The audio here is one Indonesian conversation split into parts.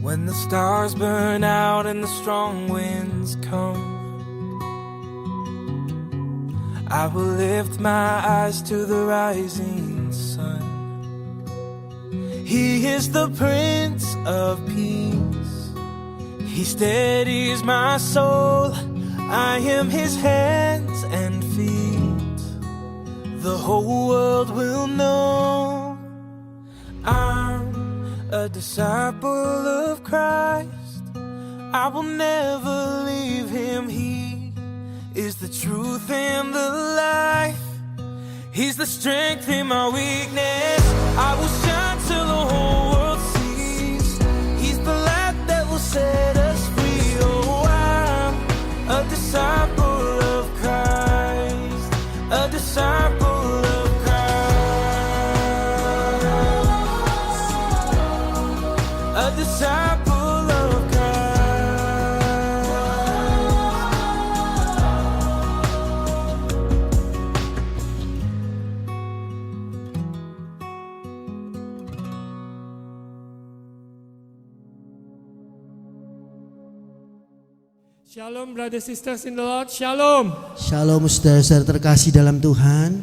When the stars burn out and the strong winds come, I will lift my eyes to the rising sun. He is the Prince of Peace. He steadies my soul. I am His hands and feet. The whole world will know I'm a disciple of Christ. I will never leave Him. He is the truth and the life. He's the strength in my weakness. I will shine till the whole world sees. He's the light that will set us free. Oh, I'm a disciple of Christ, a disciple of Christ, a disciple of Shalom, brothers and sisters in the Lord. Shalom. Shalom saudara-saudara terkasih dalam Tuhan.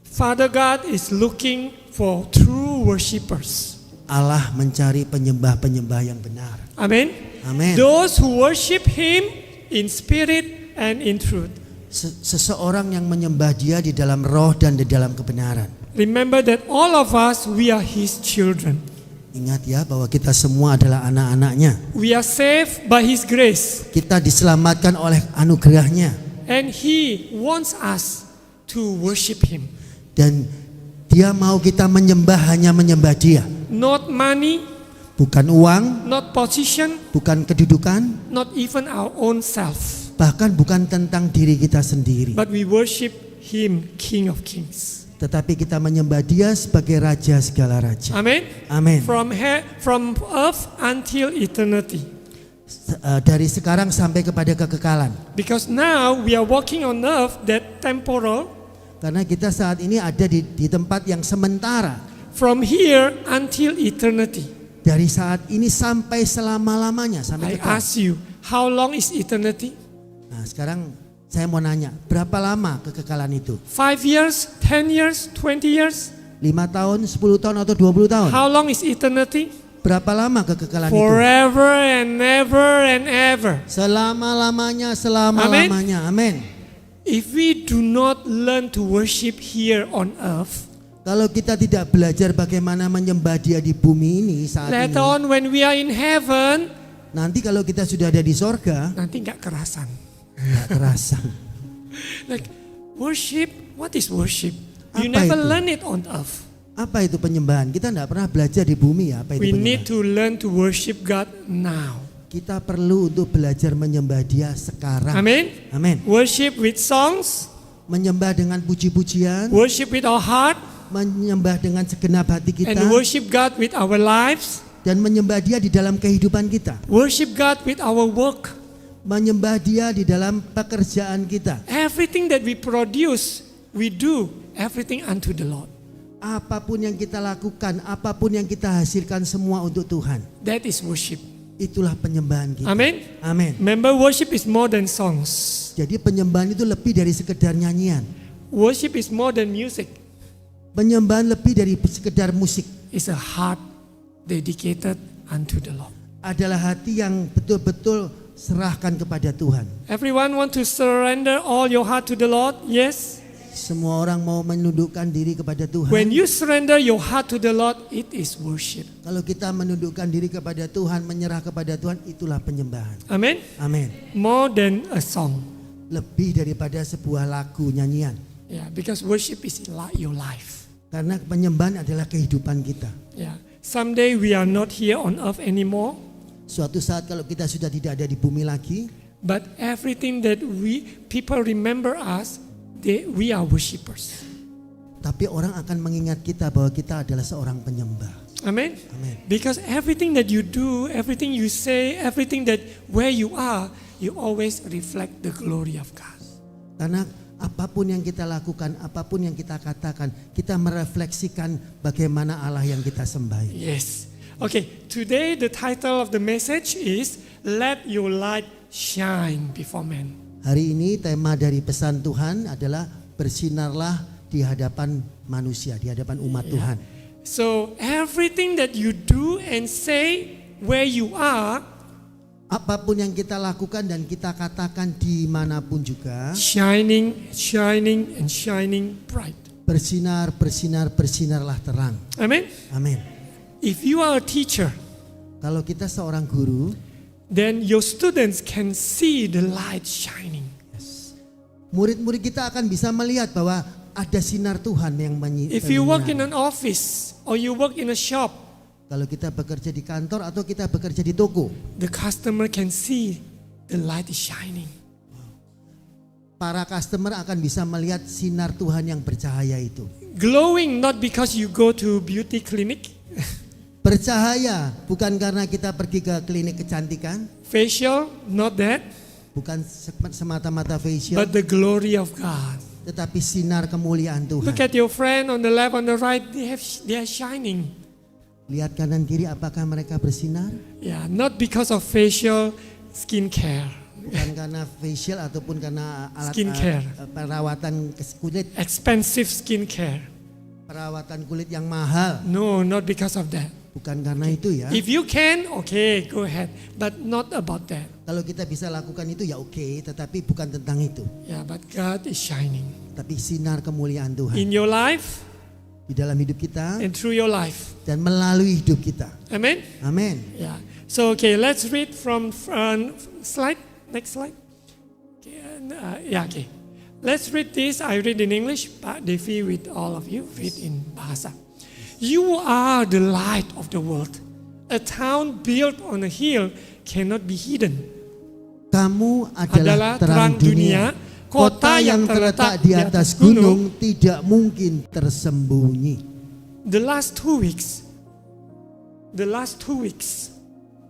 Father God is looking for true worshippers. Allah mencari penyembah-penyembah yang benar. Amen. Amin. Those who worship Him in spirit and in truth. Seseorang yang menyembah Dia di dalam roh dan di dalam kebenaran. Remember that all of us, we are His children. Ingat ya bahwa kita semua adalah anak-anaknya. We are saved by His grace. Kita diselamatkan oleh anugerahnya. And He wants us to worship Him. Dan Dia mau kita hanya menyembah Dia. Not money, Bukan uang, not position, bukan kedudukan, not even our own self. bahkan bukan tentang diri kita sendiri. But we worship Him, King of Kings. Tetapi kita menyembah Dia sebagai Raja segala Raja. Amen. Amin. From earth until eternity. Dari sekarang sampai kepada kekekalan. Because now we are walking on earth that temporal. Karena kita saat ini ada di tempat yang sementara. From here until eternity. Dari saat ini sampai selama-lamanya, sampai I kekal. ask you, how long is eternity? Nah, sekarang saya mau nanya, berapa lama kekekalan itu? 5 years, 10 years, 20 years? 5 tahun, 10 tahun atau 20 tahun? How long is eternity? Berapa lama kekekalan itu? Forever and ever and ever. Selama-lamanya, selama-lamanya. Amin. If we do not learn to worship here on earth, Kalau kita tidak belajar bagaimana menyembah Dia di bumi ini saat ini, later on when we are in heaven, nanti kalau kita sudah ada di sorga, nanti nggak kerasan. nggak terasa. Like worship, what is worship? You Apa never itu? learn it on earth. Apa itu penyembahan? Kita tidak pernah belajar di bumi ya. Apa itu We need penyembahan? to learn to worship God now. Kita perlu untuk belajar menyembah Dia sekarang. Amen. Amin. Worship with songs, Menyembah dengan puji-pujian, worship with our heart, menyembah dengan segenap hati kita, and worship God with our lives. dan menyembah Dia di dalam kehidupan kita. Worship God with our work. Menyembah Dia di dalam pekerjaan kita. Everything that we produce, we do everything unto the Lord. Apapun yang kita lakukan, apapun yang kita hasilkan, semua untuk Tuhan. That is worship. Itulah penyembahan kita. Amen. Amin. Remember, worship is more than songs. Jadi penyembahan itu lebih dari sekedar nyanyian. Worship is more than music. Penyembahan lebih dari sekedar musik. It's a heart dedicated unto the Lord. Adalah hati yang betul-betul serahkan kepada Tuhan. Everyone want to surrender all your heart to the Lord? Yes. Semua orang mau menundukkan diri kepada Tuhan. When you surrender your heart to the Lord, it is worship. Kalau kita menundukkan diri kepada Tuhan, menyerah kepada Tuhan, itulah penyembahan. Amen. Amin. More than a song. Lebih daripada sebuah lagu nyanyian. Yeah, because worship is your life. Karena penyembahan adalah kehidupan kita. Yeah. Someday we are not here on earth anymore, Suatu saat kalau kita sudah tidak ada di bumi lagi, but everything that people remember us, we are worshippers. tapi orang akan mengingat kita bahwa kita adalah seorang penyembah. Amen. Amin. Because everything that you do, everything you say, everything that where you are, you always reflect the glory of God. Karena apapun yang kita lakukan, apapun yang kita katakan, kita merefleksikan bagaimana Allah yang kita sembah. Yes. Okay, today the title of the message is Let Your Light Shine Before Men. Hari ini tema dari pesan Tuhan adalah bersinarlah di hadapan manusia, di hadapan umat Tuhan. So everything that you do and say where you are, Apapun yang kita lakukan dan kita katakan dimanapun juga, shining and shining bright. bersinarlah terang. Amen. Amin. If you are a teacher, Kalau kita seorang guru, then your students can see the light shining. murid-murid kita akan bisa melihat bahwa ada sinar Tuhan yang If you work in menyinari. an office or you work in a shop, Kalau kita bekerja di kantor atau kita bekerja di toko, the customer can see the light is shining. para customer akan bisa melihat sinar Tuhan yang bercahaya itu. Glowing not because you go to beauty clinic, Bercahaya bukan karena kita pergi ke klinik kecantikan, facial, not that, bukan semata-mata facial, but the glory of God. tetapi sinar kemuliaan Tuhan. Look at your friend on the left, on the right, they are shining. Lihat kanan kiri, apakah mereka bersinar? Yeah, not because of facial skincare, Bukan karena facial ataupun karena alat Skincare. perawatan kulit, expensive skincare. perawatan kulit yang mahal. No, not because of that. Bukan karena itu ya. If you can, okay, go ahead, but not about that. Kalau kita bisa lakukan itu ya oke, tetapi bukan tentang itu. Yeah, but God is shining Tapi sinar kemuliaan Tuhan in your life di dalam hidup kita and through your life. dan melalui hidup kita. Amen. Amin. Yeah. So okay, let's read from slide. Next slide. Okay, okay. Let's read this. I read in English, but Devi with all of you read in Bahasa. You are the light of the world. A town built on a hill cannot be hidden. Kamu adalah terang dunia. Kota yang terletak di atas gunung tidak mungkin tersembunyi. The last 2 weeks.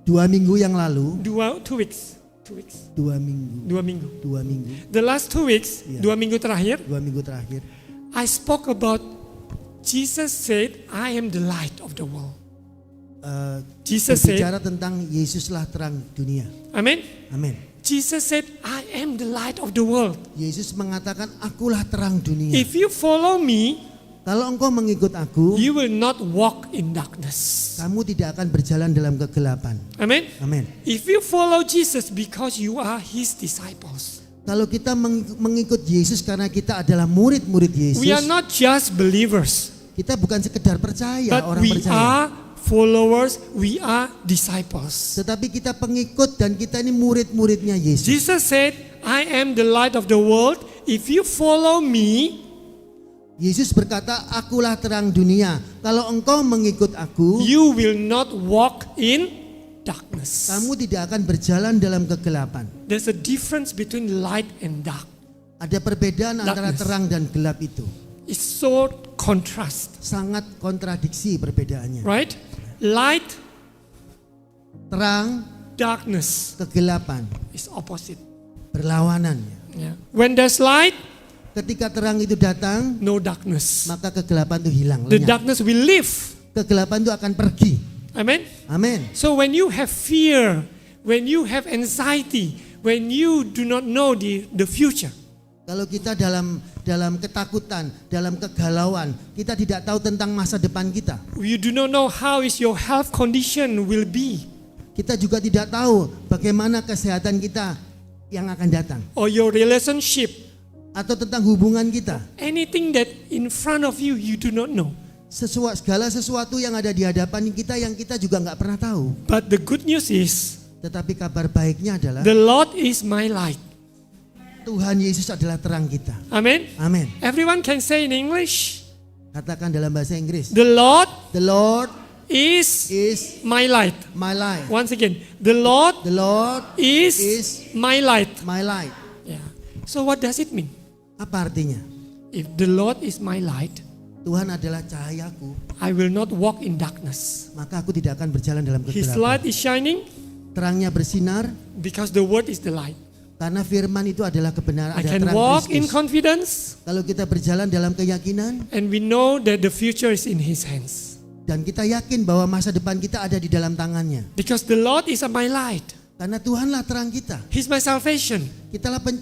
2 minggu yang lalu, 2 weeks. 2 minggu, 2 minggu. 2 minggu, The last 2 weeks, Yeah. 2 minggu terakhir, 2 minggu terakhir, I spoke about Jesus said, I am the light of the world. Jesus said, berbicara tentang Yesuslah terang dunia. Amen. Amin. Jesus said, I am the light of the world. Yesus mengatakan, akulah terang dunia. If you follow me, Kalau engkau mengikut aku, you will not walk in darkness. kamu tidak akan berjalan dalam kegelapan. Amen. Amin. If you follow Jesus because you are his disciples, Kalau kita mengikut Yesus karena kita adalah murid-murid Yesus, we are not just believers, kita bukan sekedar percaya, but orang we percaya. are followers, we are disciples. Tetapi kita pengikut dan kita ini murid-muridnya Yesus. Jesus said, I am the light of the world. If you follow me, Yesus berkata, akulah terang dunia. Kalau engkau mengikut aku, you will not walk in darkness. kamu tidak akan berjalan dalam kegelapan. There's a difference between light and dark. Ada perbedaan antara Darkness. terang dan gelap itu. It's so contrast, Sangat kontradiksi perbedaannya. right? Light, Terang, darkness kegelapan, is opposite. berlawanannya. Yeah. When there's light, Ketika terang itu datang, no darkness. maka kegelapan itu hilang, The lenyap. darkness will leave. Kegelapan itu akan pergi. Amen. Amin. So when you have fear, when you have anxiety, when you do not know the future, Kalau kita dalam ketakutan, dalam kegalauan, kita tidak tahu tentang masa depan kita. you do not know how is your health condition will be, Kita juga tidak tahu bagaimana kesehatan kita yang akan datang. or your relationship, Atau tentang hubungan kita. anything that in front of you, you do not know. Segala sesuatu yang ada di hadapan kita yang kita juga nggak pernah tahu. But the good news is, Tetapi kabar baiknya adalah the Lord is my light. Tuhan Yesus adalah terang kita. Amen. Amin. Everyone can say in English, Katakan dalam bahasa Inggris. the Lord The Lord is is my light. my light. Once again, the Lord The Lord is is my light. my light. Yeah. So what does it mean? Apa artinya? If the Lord is my light, Tuhan adalah cahayaku, I will not walk in darkness. maka aku tidak akan berjalan dalam His kegelapan. light is shining Terangnya bersinar because the word is the light. karena firman itu adalah kebenaran, I adalah can terang walk in Kristus. confidence, Kalau kita berjalan dalam keyakinan, and we know that the future is in His hands. Dan kita yakin bahwa masa depan kita ada di dalam tangannya. Because the Lord is my light. Karena Tuhanlah terang kita. He's my salvation.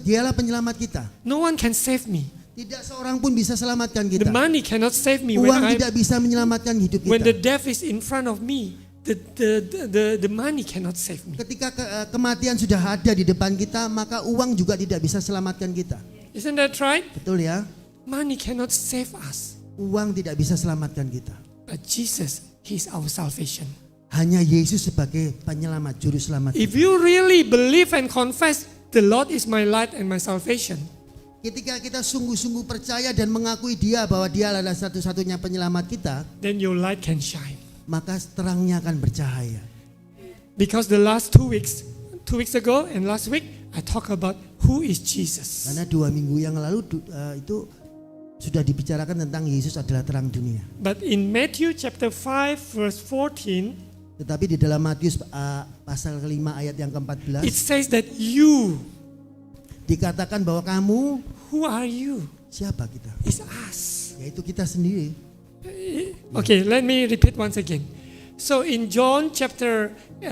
Dialah penyelamat kita. No one can save me. Tidak seorang pun bisa selamatkan The kita. money cannot save me Uang tidak bisa menyelamatkan hidup when the kita. death is in front of me. The money cannot save me. Ketika kematian sudah ada di depan kita, maka uang juga tidak bisa selamatkan kita. Isn't that right? Betul ya? Money cannot save us. Uang tidak bisa selamatkan kita. But Jesus, He's our salvation. Hanya Yesus sebagai penyelamat, juru selamat. If you really believe and confess, the Lord is my light and my salvation. Ketika kita sungguh-sungguh percaya dan mengakui Dia bahwa Dia adalah satu-satunya penyelamat kita, Then your light can shine. maka terangnya akan bercahaya. Because the last 2 weeks ago and last week, I talk about who is Jesus. Karena 2 minggu yang lalu itu sudah dibicarakan tentang Yesus adalah terang dunia. But in Matthew chapter 5 verse 14, Tetapi di dalam Matius pasal ke-5 ayat yang ke-14 it says that you, dikatakan bahwa kamu, who are you? siapa kita? It's us. Yaitu kita sendiri. Okay, let me repeat once again. So in John chapter 8,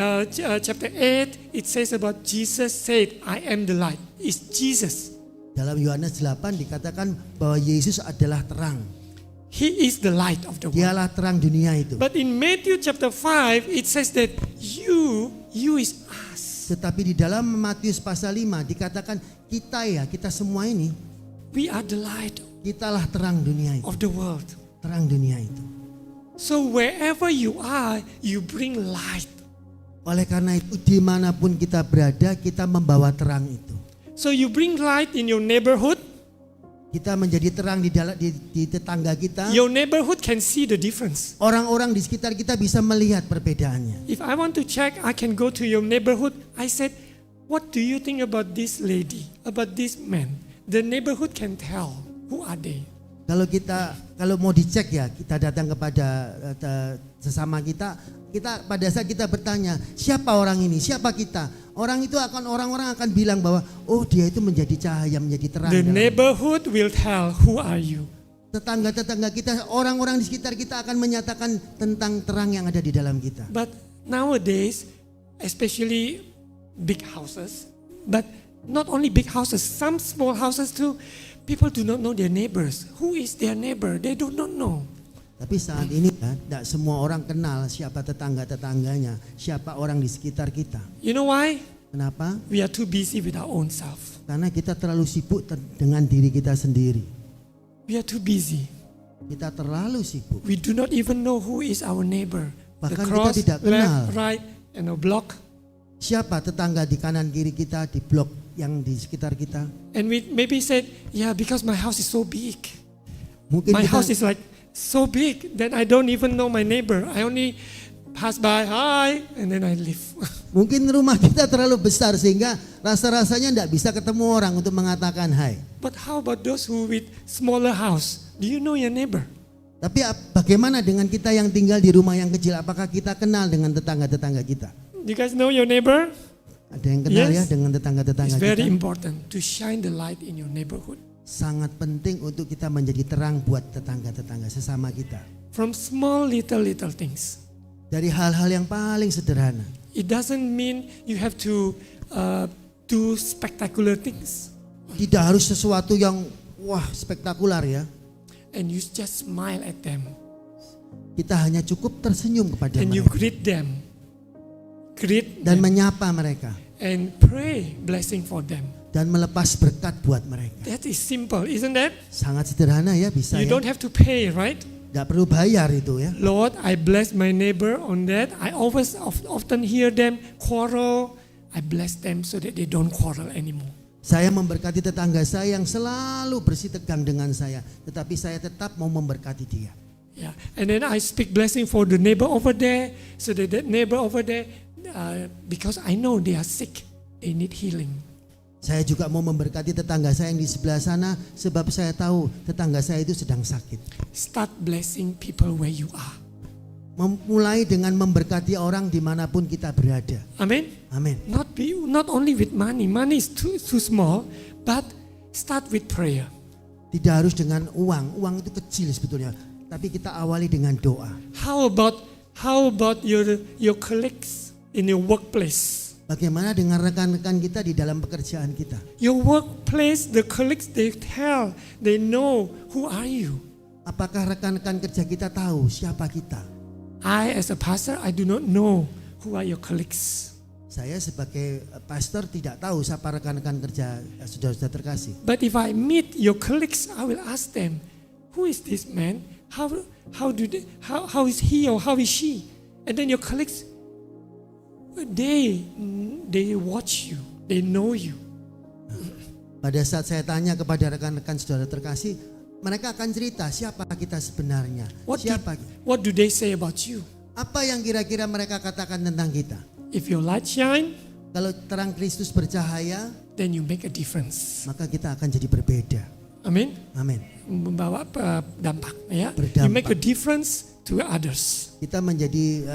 it says about Jesus said, I am the light. It's Jesus. Dalam Yohanes 8 dikatakan bahwa Yesus adalah terang. He is the light of the world. Dialah terang dunia itu. But in Matthew chapter 5, it says that you is us. Tetapi di dalam Matius pasal 5 dikatakan kita semua ini, We are the light kitalah terang dunia itu. of the world. Terang dunia itu. So wherever you are, you bring light. Oleh karena itu dimanapun kita berada, kita membawa terang itu. So you bring light in your neighborhood. Kita menjadi terang di tetangga kita. Your neighborhood can see the difference. Orang-orang di sekitar kita bisa melihat perbedaannya. If I want to check, I can go to your neighborhood. I said, what do you think about this lady, about this man? The neighborhood can tell who are they. Kalau mau dicek ya, kita datang kepada sesama kita pada saat kita bertanya, siapa orang ini, siapa kita? Orang-orang akan bilang bahwa oh dia itu menjadi cahaya, menjadi terang. The neighborhood will tell who are you. Tetangga-tetangga kita, orang-orang di sekitar kita akan menyatakan tentang terang yang ada di dalam kita. But nowadays, especially big houses, but not only big houses, some small houses too, people do not know their neighbors. Who is their neighbor? They do not know. Tapi saat ini ya, tidak semua orang kenal siapa tetangga-tetangganya, siapa orang di sekitar kita. You know why? Kenapa? We are too busy with our own self. Karena kita terlalu sibuk dengan diri kita sendiri. We are too busy. Kita terlalu sibuk. We do not even know who is our neighbor. Bahkan The kita cross, tidak kenal. left, right, and a block. Siapa tetangga di kanan kiri kita, di blok yang di sekitar kita. And we maybe said, yeah, because my house is so big. Mungkin My kita, house is like so big that I don't even know my neighbor. I only pass by, hi, and then I leave. mungkin rumah kita terlalu besar sehingga rasa-rasanya tidak bisa ketemu orang untuk mengatakan hai. But how about those who with smaller house? Do you know your neighbor? Tapi bagaimana dengan kita yang tinggal di rumah yang kecil? Apakah kita kenal dengan tetangga-tetangga kita? Do you guys know your neighbor? Ada yang kenal Yes. ya dengan tetangga-tetangga It's very kita? important to shine the light in your neighborhood. Sangat penting untuk kita menjadi terang buat tetangga-tetangga sesama kita. From small little things. Dari hal-hal yang paling sederhana. It doesn't mean you have to do spectacular things. Tidak harus sesuatu yang wah spektakuler ya. And you just smile at them. Kita hanya cukup tersenyum kepada And you mereka greet them. dan menyapa mereka And pray blessing for them. dan melepas berkat buat mereka. That is simple, isn't that? Sangat sederhana ya, bisa You ya. don't have to pay, right? Gak perlu bayar itu ya. Lord, I bless my neighbor on that. I always often hear them quarrel. I bless them so that they don't quarrel anymore. Saya memberkati tetangga saya yang selalu bersitegang dengan saya, tetapi saya tetap mau memberkati dia. Yeah, and then I speak blessing for the neighbor over there, so that neighbor over there, because I know they are sick, they need healing. Saya juga mau memberkati tetangga saya yang di sebelah sana, sebab saya tahu tetangga saya itu sedang sakit. Start blessing people where you are. Memulai dengan memberkati orang dimanapun kita berada. Amen. Amin. Not only with money. Money is too small, but start with prayer. Tidak harus dengan uang. Uang itu kecil sebetulnya. Tapi kita awali dengan doa. How about your colleagues in your workplace? Bagaimana dengan rekan-rekan kita di dalam pekerjaan kita? Your workplace, the colleagues, they know who are you. Apakah rekan-rekan kerja kita tahu siapa kita? I as a pastor, I do not know who are your colleagues. Saya sebagai pastor tidak tahu siapa rekan-rekan kerja saudara-saudara terkasih. But if I meet your colleagues, I will ask them, who is this man? How is he or how is she? And then your colleagues, they watch you, they know you. Pada saat saya tanya kepada rekan-rekan saudara terkasih, mereka akan cerita siapa kita sebenarnya. What do they say about you? Apa yang kira-kira mereka katakan tentang kita? If your light shine, Kalau terang Kristus bercahaya, then you make a difference. maka kita akan jadi berbeda. Amin. Amin. Membawa dampak, ya. Berdampak. You make a difference to others. Kita menjadi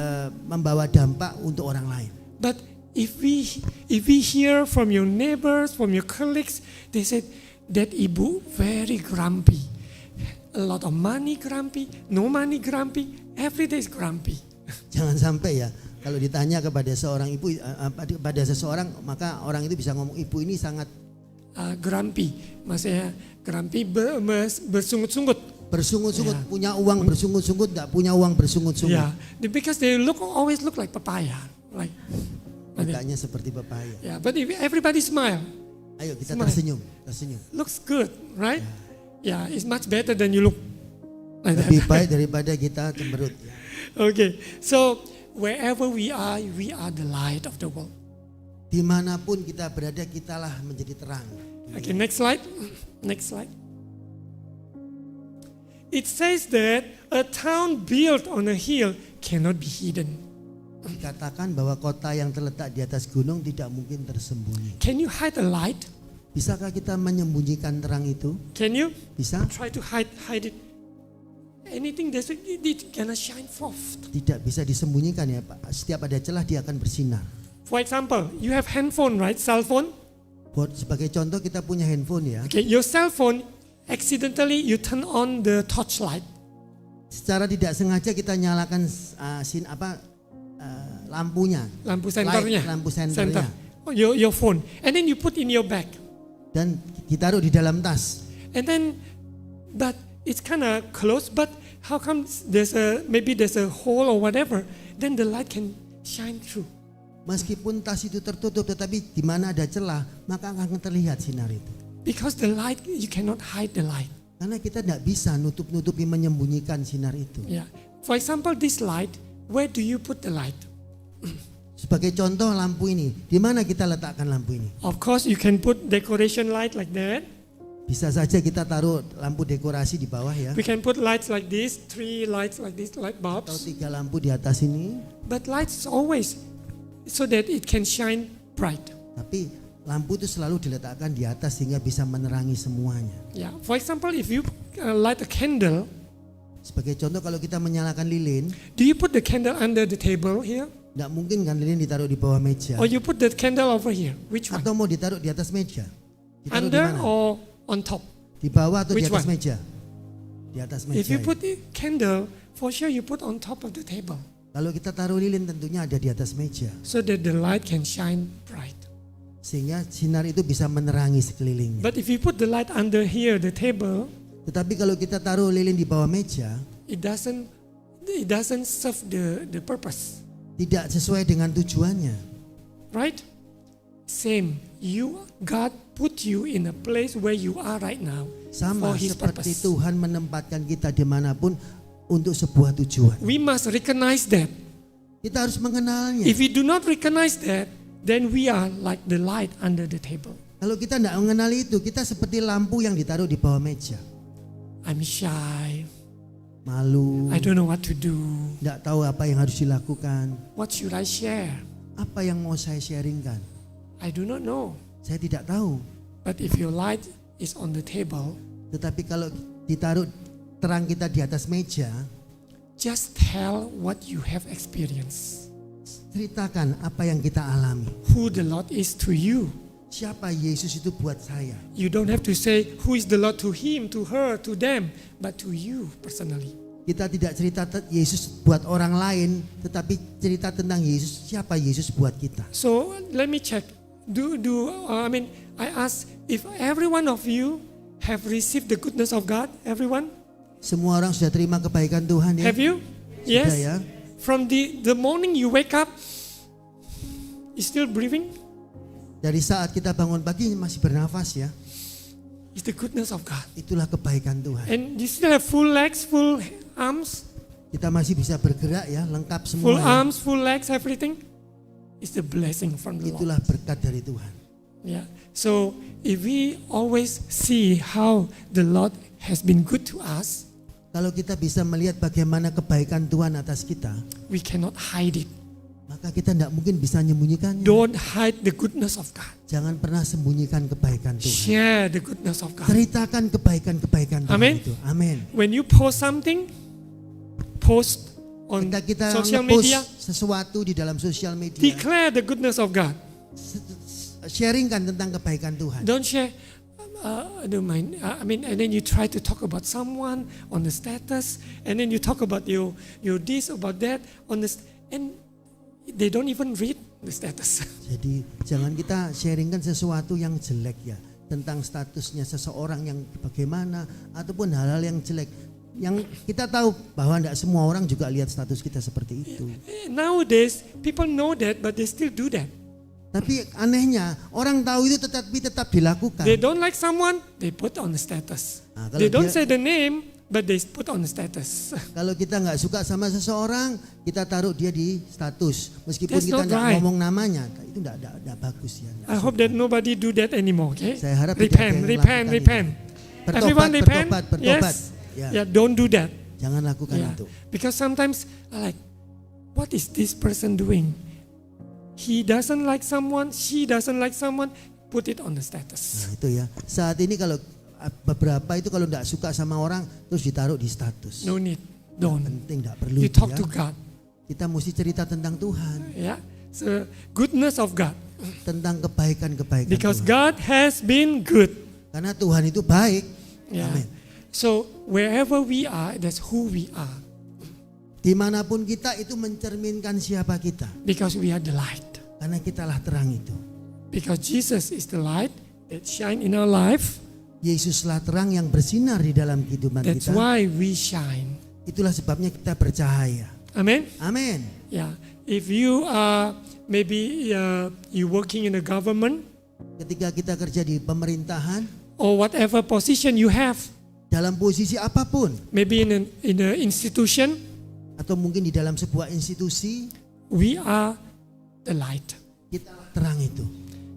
membawa dampak untuk orang lain. But if we hear from your neighbors, from your colleagues, they said that ibu very grumpy, a lot of money grumpy, no money grumpy, every day is grumpy. Jangan sampai ya, kalau ditanya kepada seorang ibu, pada seseorang, maka orang itu bisa ngomong ibu ini sangat Grumpy, maksudnya grumpy bersungut-sungut. bersungut-sungut, Yeah. punya uang bersungut-sungut, nggak punya uang bersungut-sungut. Yeah, because they always look like papaya, like. Mukanya seperti pepaya. Yeah, but if everybody smile, Ayo kita Smile. tersenyum. looks good, right? Yeah, it's much better than you look like that. Lebih baik daripada kita cemberut. Okay, so wherever we are the light of the world. Dimanapun kita berada, kitalah menjadi terang. Okay, next slide. Next slide. It says that a town built on a hill cannot be hidden. Dikatakan bahwa kota yang terletak di atas gunung tidak mungkin tersembunyi. Can you hide a light? Bisakah kita menyembunyikan terang itu? Can you Bisa? try to hide it? Anything that's it gonna shine forth. Tidak bisa disembunyikan ya Pak. Setiap ada celah dia akan bersinar. For example, you have handphone, right? Cell phone. Buat sebagai contoh kita punya handphone ya. Okay, your cell phone accidentally you turn on the torchlight. Secara tidak sengaja kita nyalakan lampunya. Lampu senternya. Lampu Center. senternya. Oh, your phone. And then you put in your bag. Dan ditaruh di dalam tas. And then, but it's kind of close, but how come maybe there's a hole or whatever, then the light can shine through. Meskipun tas itu tertutup, tetapi di mana ada celah, maka akan terlihat sinar itu. Because the light, you cannot hide the light. Karena kita tidak bisa nutup-nutupi menyembunyikan sinar itu. Yeah. For example, this light, where do you put the light? Sebagai contoh lampu ini, di mana kita letakkan lampu ini? Of course, you can put decoration light like that. Bisa saja kita taruh lampu dekorasi di bawah ya. We can put lights like this, 3 lights like this, light Atau bulbs. 3 lampu di atas ini. But lights is always so that it can shine bright. Tapi lampu itu selalu diletakkan di atas sehingga bisa menerangi semuanya. Yeah. For example, if you light a candle, Sebagai contoh kalau kita menyalakan lilin, do you put the candle under the table here? tidak mungkin kan lilin ditaruh di bawah meja. Or you put the candle over here? Which one? Atau mau ditaruh di atas meja. Ditaruh di Under mana? or on top? Di bawah atau di Which atas one? meja? Di atas meja. If you ya. put the candle, for sure you put on top of the table Kalau kita taruh lilin tentunya ada di atas meja. so that the light can shine bright. Sehingga sinar itu bisa menerangi sekelilingnya. But if you put the light under here, the table, Tetapi kalau kita taruh lilin di bawah meja, it doesn't serve the purpose, tidak sesuai dengan tujuannya. right? Same, God put you in a place where you are right now Sama for His seperti purpose. Tuhan menempatkan kita dimanapun untuk sebuah tujuan. We must recognize that. Kita harus mengenalnya. If we do not recognize that, then we are like the light under the table. Kalau kita tidak mengenali itu, kita seperti lampu yang ditaruh di bawah meja. I'm shy. Malu, I don't know what to do. tidak tahu apa yang harus dilakukan. What should I share? Apa yang mau saya sharingkan? I do not know. Saya tidak tahu. But if your light is on the table, Tetapi kalau ditaruh terang kita di atas meja, just tell what you have experienced. ceritakan apa yang kita alami. Who the Lord is to you. Siapa Yesus itu buat saya? You don't have to say who is the Lord to him, to her, to them, but to you personally. Kita tidak cerita Yesus buat orang lain, tetapi cerita tentang Yesus, siapa Yesus buat kita. So let me check. I ask if every one of you have received the goodness of God. Everyone? Semua orang sudah terima kebaikan Tuhan ya? Have you? Sudah Yes. ya? From the morning you wake up, you still breathing? Dari saat kita bangun pagi masih bernafas ya. It's the goodness of God. Itulah kebaikan Tuhan. And you still have full legs, full arms, Kita masih bisa bergerak ya, lengkap semua. full Ya. arms, full legs, everything. It's the blessing from the Lord. Itulah berkat dari Tuhan. Yeah. So if we always see how the Lord has been good to us, Kalau kita bisa melihat bagaimana kebaikan Tuhan atas kita, we cannot hide it. maka kita tidak mungkin bisa menyembunyikannya. Don't hide the goodness of God. Jangan pernah sembunyikan kebaikan Tuhan. Share the goodness of God. Ceritakan kebaikan-kebaikan Tuhan Amin. itu. Amin. When you post something, post on Kita social nge-post media, sesuatu di dalam sosial media. declare the goodness of God. Sharingkan tentang kebaikan Tuhan. Don't share. I don't mind. And then you try to talk about someone on the status, and then you talk about your this about that on the, and they don't even read the status. Jadi jangan kita sharingkan sesuatu yang jelek ya, tentang statusnya seseorang yang bagaimana ataupun hal-hal yang jelek. Yang kita tahu bahwa tidak semua orang juga lihat status kita seperti itu. Nowadays, people know that, but they still do that. Tapi anehnya orang tahu itu tetapi tetap dilakukan. They don't like someone, they put on the status. Ah, kalau They don't dia- say the name, but they put on the status. Kalau kita nggak suka sama seseorang, kita taruh dia di status. Meskipun That's kita not nggak right. ngomong namanya, itu nggak bagus ya. nggak I hope suka. that nobody do that anymore. Okay? Saya harap tidak ada Repent, yang repent, melakukan repent. Bertobat, Everyone repent. bertobat. Yes. Ya. Yeah. Don't do that. Jangan lakukan Yeah. itu. Because sometimes I like, what is this person doing? He doesn't like someone, she doesn't like someone, put it on the status. Nah, itu ya. Saat ini kalau beberapa itu kalau nggak suka sama orang terus ditaruh di status. No need, don't. Penting, nggak perlu You itu talk ya. to God. Kita mesti cerita tentang Tuhan, Yeah. So goodness of God. tentang kebaikan-kebaikan Because Tuhan. God has been good. Karena Tuhan itu baik. Yeah. Amin. So wherever we are, that's who we are. Dimanapun kita itu mencerminkan siapa kita. Because we are the light. Karena kitalah terang itu. Because Jesus is the light that shine in our life. Yesuslah terang yang bersinar di dalam kehidupan That's kita. why we shine. Itulah sebabnya kita bercahaya. Amen. Amin. Yeah. If you are maybe you working in the government Ketika kita kerja di pemerintahan, or whatever position you have, dalam posisi apapun, maybe in an institution, atau mungkin di dalam sebuah institusi, we are the light. kita terang itu.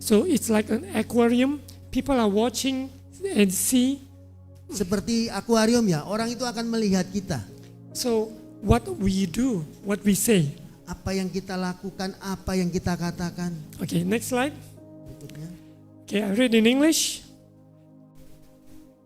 So it's like an aquarium. People are watching and see. Seperti akuarium ya, orang itu akan melihat kita. So what we do, what we say. Apa yang kita lakukan, apa yang kita katakan. Okay, next slide. Berikutnya. Okay, I read in English.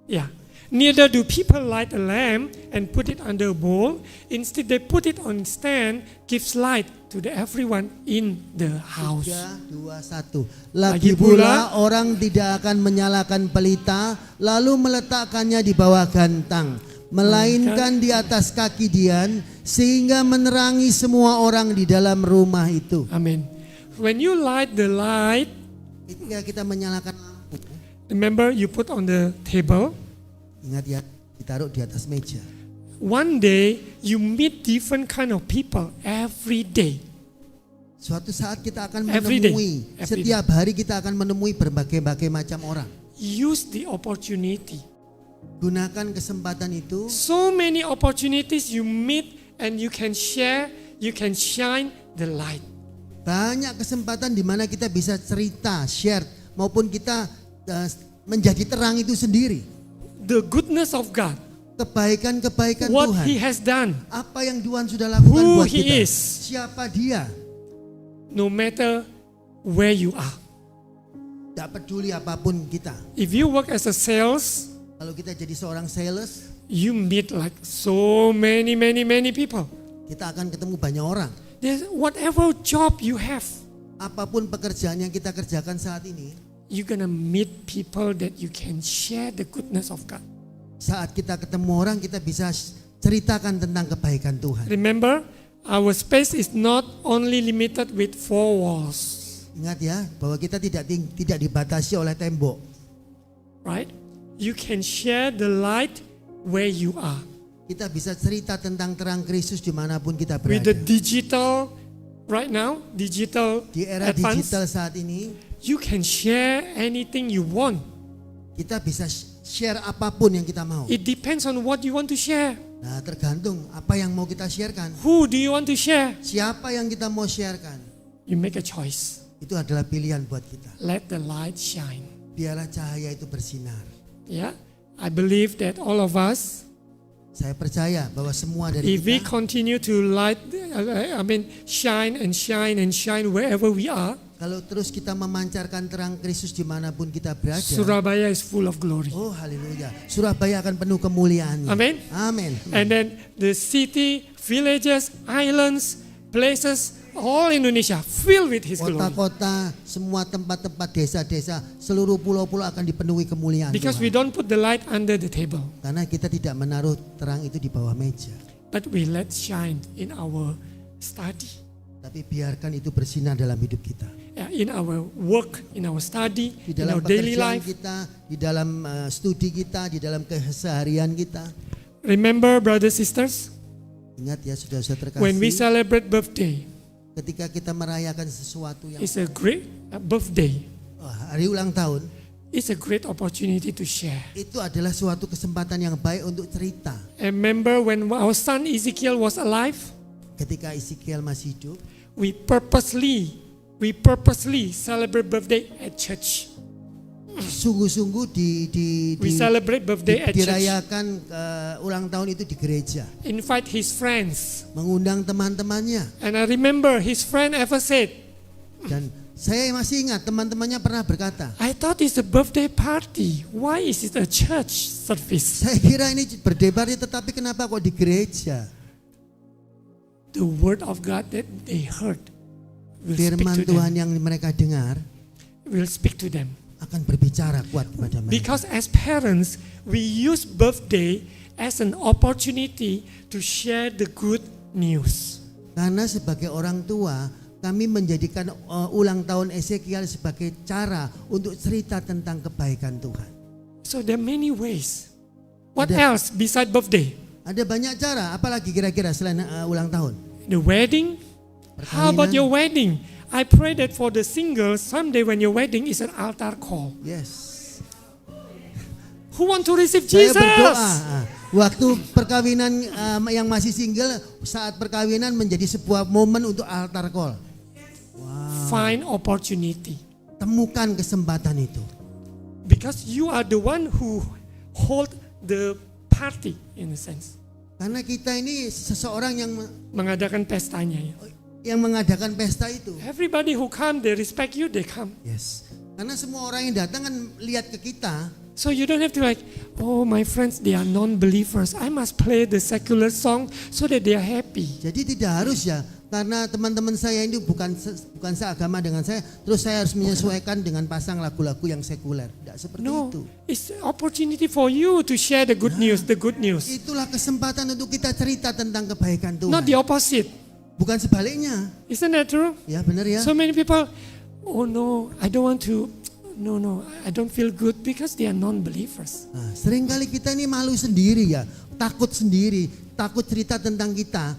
Yeah. Neither do people light a lamp and put it under a bowl. Instead, they put it on stand, gives light to everyone in the house. 3, 2, 1. Lagi Lagi pula, pula orang tidak akan menyalakan pelita lalu meletakkannya di bawah gantang, melainkan di atas kaki dian sehingga menerangi semua orang di dalam rumah itu. Amen. When you light the light, Ketika kita menyalakan lampu, remember you put on the table. ingat ya, ditaruh di atas meja. One day you meet different kind of people every day. Suatu saat kita akan Every day. menemui, Every setiap hari kita akan menemui berbagai macam orang. Use the opportunity. Gunakan kesempatan itu. So many opportunities you meet and you can share, you can shine the light. Banyak kesempatan di mana kita bisa cerita, share, maupun kita menjadi terang itu sendiri. The goodness of God, Kebaikan-kebaikan what Tuhan. He has done, Apa yang Tuhan sudah lakukan Who buat He kita. is. Siapa dia. no matter where you are. Tidak peduli apapun kita. If you work as a sales, Kalau kita jadi seorang sales, you meet like so many people. kita akan ketemu banyak orang. There's whatever job you have, Apapun pekerjaan yang kita kerjakan saat ini, you're gonna meet people that you can share the goodness of God. saat kita ketemu orang, kita bisa ceritakan tentang kebaikan Tuhan. Remember, our space is not only limited with 4 walls, Ingat ya, bahwa kita tidak dibatasi oleh tembok. right? You can share the light where you are. Kita bisa cerita tentang terang Kristus dimanapun kita With the berada. digital, right now, digital Di era advance, digital saat ini, you can share anything you want. kita bisa share apapun yang kita mau. It depends on what you want to share. Nah, tergantung apa yang mau kita sharekan. Who do you want to share? Siapa yang kita mau sharekan? You make a choice. Itu adalah pilihan buat kita. Let the light shine. Biarlah cahaya itu bersinar. Yeah, I believe that all of us, Saya percaya bahwa semua dari if we kita, continue to shine and shine and shine wherever we are, kalau terus kita memancarkan terang Kristus dimanapun kita berada, Surabaya is full of glory. oh haleluya, Surabaya akan penuh kemuliaan. Amen. Amin. And then the city, villages, islands, places, all Indonesia filled with His glory. Kota-kota, semua tempat-tempat, desa-desa, seluruh pulau-pulau akan dipenuhi kemuliaan Because we Tuhan. don't put the light under the table, Karena kita tidak menaruh terang itu di bawah meja, but we let shine in our study, tapi biarkan itu bersinar dalam hidup kita. in our work, in our study, Di in dalam our daily pekerjaan life. kita, di dalam studi kita, di dalam keseharian kita. Remember, brothers, sisters, Ingat ya saudara-saudara when we terkasih, celebrate birthday, ketika kita merayakan sesuatu yang it's a great birthday. hari ulang tahun, It's a great opportunity to share. itu adalah suatu kesempatan yang baik untuk cerita. And remember when our son Ezekiel was alive, Ketika Ezekiel masih hidup, we purposely celebrate birthday at church. sungguh-sungguh We celebrate birthday at church. dirayakan ulang tahun itu di gereja, Invite his friends. mengundang teman-temannya. And I remember his friend ever said, Dan saya masih ingat teman-temannya pernah berkata, I thought it's a birthday party. Why is it a church service? saya kira ini berdebarnya, tetapi kenapa kok di gereja? The word of God that they heard will speak Firman to Tuhan them. yang mereka dengar Will speak to them. akan berbicara kuat kepada mereka. Because as parents, we use birthday as an opportunity to share the good news. Karena sebagai orang tua, kami menjadikan ulang tahun Ezekiel sebagai cara untuk cerita tentang kebaikan Tuhan. So there are many ways. What Ada- else beside birthday? Ada banyak cara, apalagi kira-kira selain ulang tahun? The wedding? How about your wedding? I pray that for the singles, someday when your wedding is an altar call. Yes. Who want to receive Saya Jesus? berdoa, waktu perkawinan yang masih single, saat perkawinan menjadi sebuah momen untuk altar call. Find opportunity. Temukan kesempatan itu. Because you are the one who hold the party in a sense. Karena kita ini seseorang Mengadakan pestanya. yang mengadakan pesta itu. Everybody who come, they respect you, they come. Yes. Karena semua orang yang datang kan lihat ke kita. So you don't have to like, oh my friends, they are non-believers. I must play the secular song so that they are happy. Jadi tidak harus ya, karena teman-teman saya ini bukan seagama dengan saya, terus saya harus menyesuaikan dengan pasang lagu-lagu yang sekuler. Tidak seperti No, itu. it's an opportunity for you to share the good news, the good news. Itulah kesempatan untuk kita cerita tentang kebaikan Tuhan. Not the opposite. Bukan sebaliknya. Isn't that true? Ya benar ya. So many people, oh no, I don't want to, no, I don't feel good because they are non-believers. Nah, seringkali kita ini malu sendiri ya, takut sendiri, takut cerita tentang kita.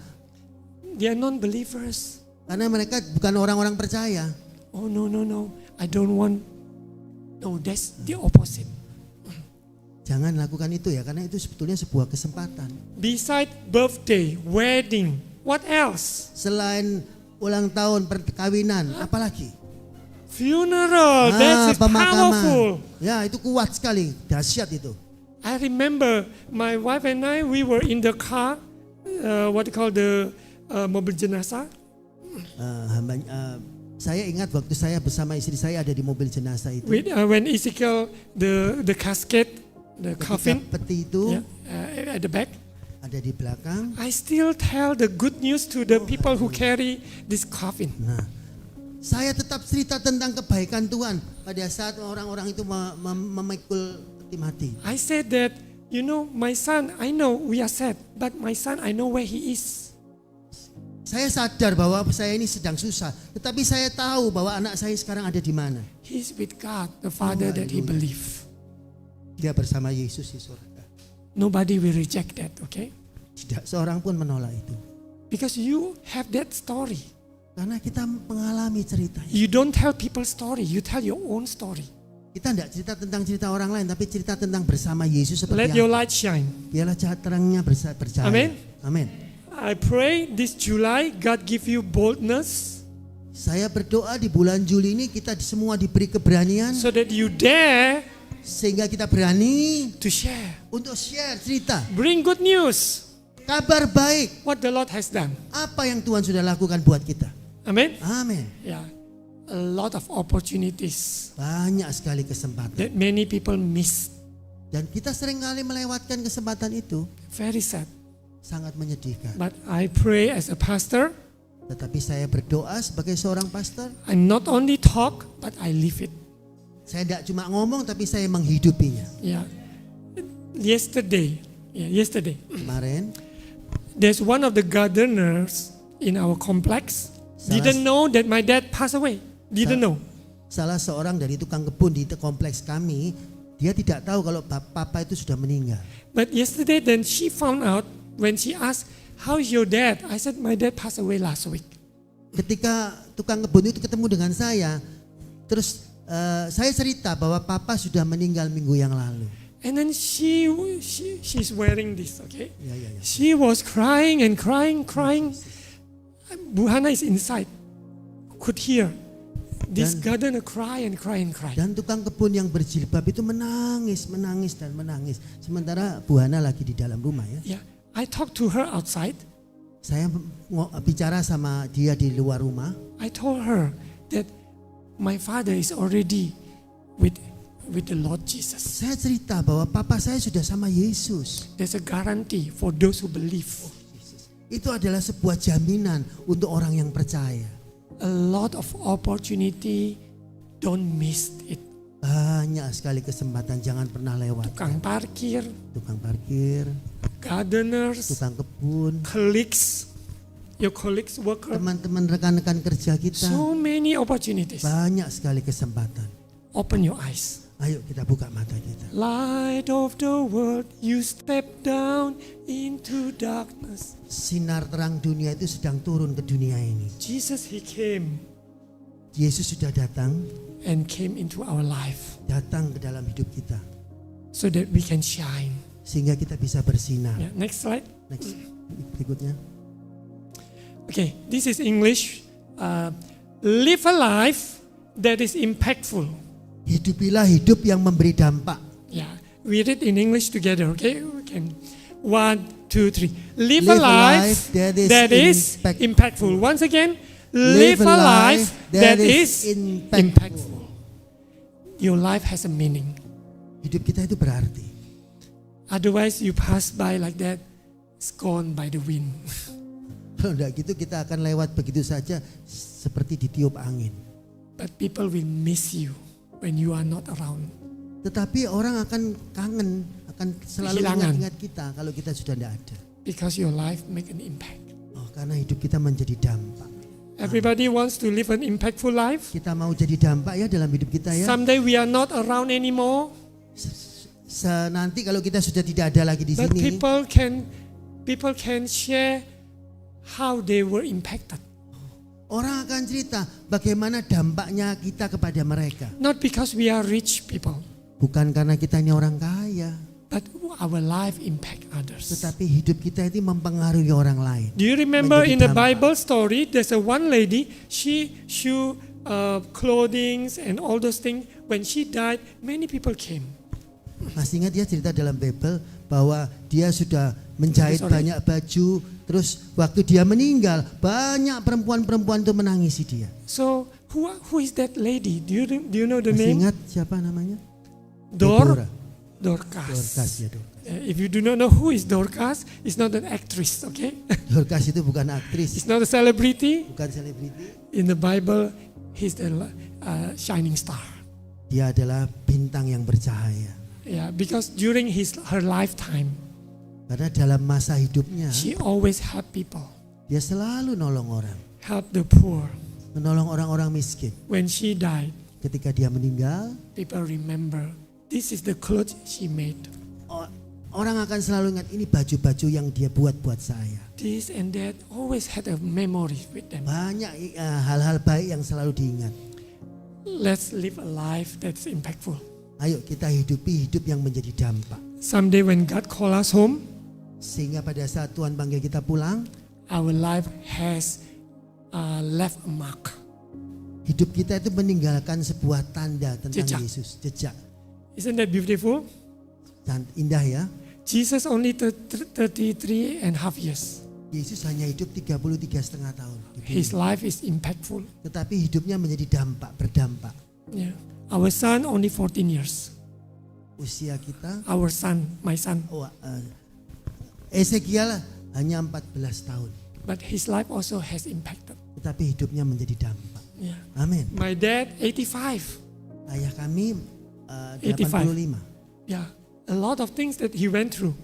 They are non-believers. Karena mereka bukan orang-orang percaya. Oh no, I don't want, no, that's the opposite. Jangan lakukan itu ya, karena itu sebetulnya sebuah kesempatan. Beside birthday, wedding, what else? Selain ulang tahun, perkawinan, apalagi? Funeral, that's powerful. Ya, itu kuat sekali, dahsyat itu. I remember my wife and I, we were in the car, what you call the mobil jenazah. Saya ingat waktu saya bersama istri saya ada di mobil jenazah itu. When Ezekiel, the casket, the Ketika coffin, peti itu at the back, ada di belakang. I still tell the good news to the people who carry this coffin. Nah, saya tetap cerita tentang kebaikan Tuhan pada saat orang-orang itu memikul peti mati. I said that you know, my son, I know we are sad, but my son, I know where he is. Saya sadar bahwa saya ini sedang susah, tetapi saya tahu bahwa anak saya sekarang ada di mana. He's with God, the Father that he hallelujah. believes. Dia bersama Yesus di surga. Nobody will reject that, okay? Tidak seorang pun menolak itu. Because you have that story. Karena kita mengalami ceritanya. You don't tell people story, you tell your own story. Kita tidak cerita tentang cerita orang lain, tapi cerita tentang bersama Yesus Let seperti your apa. light shine. Biarlah terangnya bercahaya. Amin. Amin. I pray this July, God give you boldness Saya berdoa di bulan Juli ini kita semua diberi keberanian so that you dare sehingga kita berani to share. untuk share cerita. Bring good news, Kabar baik. what the Lord has done. Apa yang Tuhan sudah lakukan buat kita. Amen. Amin. Yeah. A lot of opportunities Banyak sekali kesempatan. that many people miss. Dan kita seringkali melewatkan kesempatan itu. Very sad. Sangat menyedihkan. But I pray as a pastor, Tetapi saya berdoa sebagai seorang pastor. I not only talk, but I live it. Saya tidak cuma ngomong tapi saya menghidupinya. Yeah. Yesterday, Kemarin there's one of the gardeners in our complex didn't know that my dad passed away. Didn't know. salah seorang dari tukang kebun di kompleks kami, dia tidak tahu kalau papa itu sudah meninggal. But yesterday then she found out when she asked, "How is your dad?" I said, "My dad passed away last week." Ketika tukang kebun itu ketemu dengan saya, terus saya cerita bahwa papa sudah meninggal minggu yang lalu. And then she's wearing this, okay? Ya. She was crying and crying. Bu Hana is inside, could hear this gardener cry and cry. Dan tukang kebun yang berjilbab itu menangis. Sementara Bu Hana lagi di dalam rumah ya. Yeah, I talked to her outside. Saya bicara sama dia di luar rumah. I told her that my father is already with the Lord Jesus. Saya cerita bahwa papa saya sudah sama Yesus. There's a guarantee for those who believe. Itu adalah sebuah jaminan untuk orang yang percaya. A lot of opportunity, don't miss it. Banyak sekali kesempatan, jangan pernah lewat. Tukang parkir, gardeners, tukang kebun, colleagues, your colleagues, worker. teman-teman rekan-rekan kerja kita. So many opportunities. Banyak sekali kesempatan. Open your eyes. Ayo kita buka mata kita. Light of the world, you step down into darkness. Sinar terang dunia itu sedang turun ke dunia ini. Jesus, he came Yesus sudah datang and came into our life ke dalam hidup kita. so that we can shine. Sehingga kita bisa bersinar. Yeah, next slide. Next, berikutnya. Okay, this is English. Live a life that is impactful. Hidupilah hidup yang memberi dampak. Yeah, we read in English together. Okay, we can. 1, 2, 3. Live a life that is impactful. Once again, live a life that is impactful. Your life has a meaning. Hidup kita itu berarti. Otherwise, you pass by like that, it's gone by the wind. Kalau enggak gitu kita akan lewat begitu saja seperti ditiup angin. But people will miss you when you are not around. Tetapi orang akan kangen, akan selalu Kehilangan. ingat kita kalau kita sudah tidak ada. Because your life make an impact. Oh, karena hidup kita menjadi dampak. Everybody wants to live an impactful life. Kita mau jadi dampak ya dalam hidup kita ya. Someday we are not around anymore. Nanti kalau kita sudah tidak ada lagi di But sini, people can share how they were impacted. orang akan cerita bagaimana dampaknya kita kepada mereka. Not because we are rich people, Bukan karena kita ini orang kaya, but our life impact others. tetapi hidup kita itu mempengaruhi orang lain. Do you remember Menjadi in the dampak. Bible story, there's a one lady, she shoe clothing and all those things. When she died, many people came. Masih ingat ya cerita dalam Bible bahwa dia sudah menjahit Sorry. banyak baju, terus waktu dia meninggal banyak perempuan-perempuan itu menangisi dia. So who is that lady? Do you know the Masih name? ingat siapa namanya? Deborah. Dorcas. Dorcas ya Dorcas. If you do not know who is Dorcas, it's not an actress, okay? Dorcas itu bukan aktris, It's not a celebrity. bukan selebriti. In the Bible, he's the shining star. Dia adalah bintang yang bercahaya. Yeah, because during her lifetime, Karena dalam masa hidupnya she always help people, dia selalu nolong orang, help the poor. menolong orang-orang miskin. When she died, Ketika dia meninggal, people remember this is the clothes she made. orang akan selalu ingat ini baju-baju yang dia buat saya. This and that always had a memory with them. Banyak hal-hal baik yang selalu diingat. Let's live a life that's impactful. Ayo kita hidupi hidup yang menjadi dampak. Someday when God call us home, Sehingga pada saat Tuhan panggil kita pulang, our life has left a mark. hidup kita itu meninggalkan sebuah tanda tentang Jejak. Yesus. Jejak. Isn't that beautiful? Dan indah ya. Jesus only 33 and a half years. Yesus hanya hidup 33,5 tahun. His life is impactful. Tetapi hidupnya menjadi berdampak. Yeah. Our son only 14 years. Usia kita, Our son, my son. Ezekiel hanya 14 tahun. But his life also has impacted. Tetapi hidupnya menjadi dampak. Yeah. Amin. My dad, 85. Ayah kami 85. 85. Yeah. A lot of things that he went through.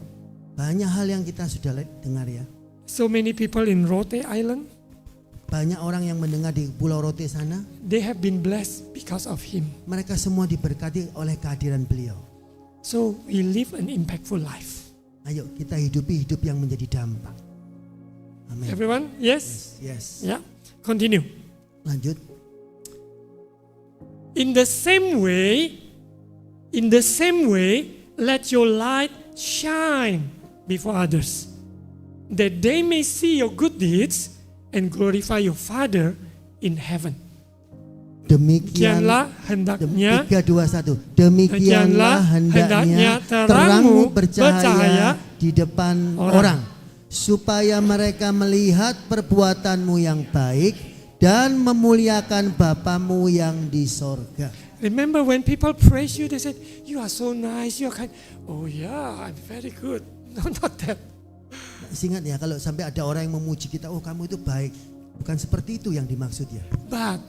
Banyak hal yang kita sudah dengar ya. So many people in Rote Island, Banyak orang yang mendengar di Pulau Rote sana, they have been blessed because of him. mereka semua diberkati oleh kehadiran beliau. So we live an impactful life. Ayo kita hidupi hidup yang menjadi dampak. Amin. Everyone? Yes? Yes. Yeah. Continue. Lanjut. In the same way, let your light shine before others, that they may see your good deeds and glorify your Father in heaven. Demikianlah 3, 2, 1. Demikianlah hendaknya terangmu bercahaya di depan orang, supaya mereka melihat perbuatanmu yang baik dan memuliakan Bapamu yang di sorga. Remember when people praise you, they said, you are so nice, you are kind. Oh yeah, I'm very good. No, not that. Ingat ya, kalau sampai ada orang yang memuji kita, oh kamu itu baik. Bukan seperti itu yang dimaksud ya. But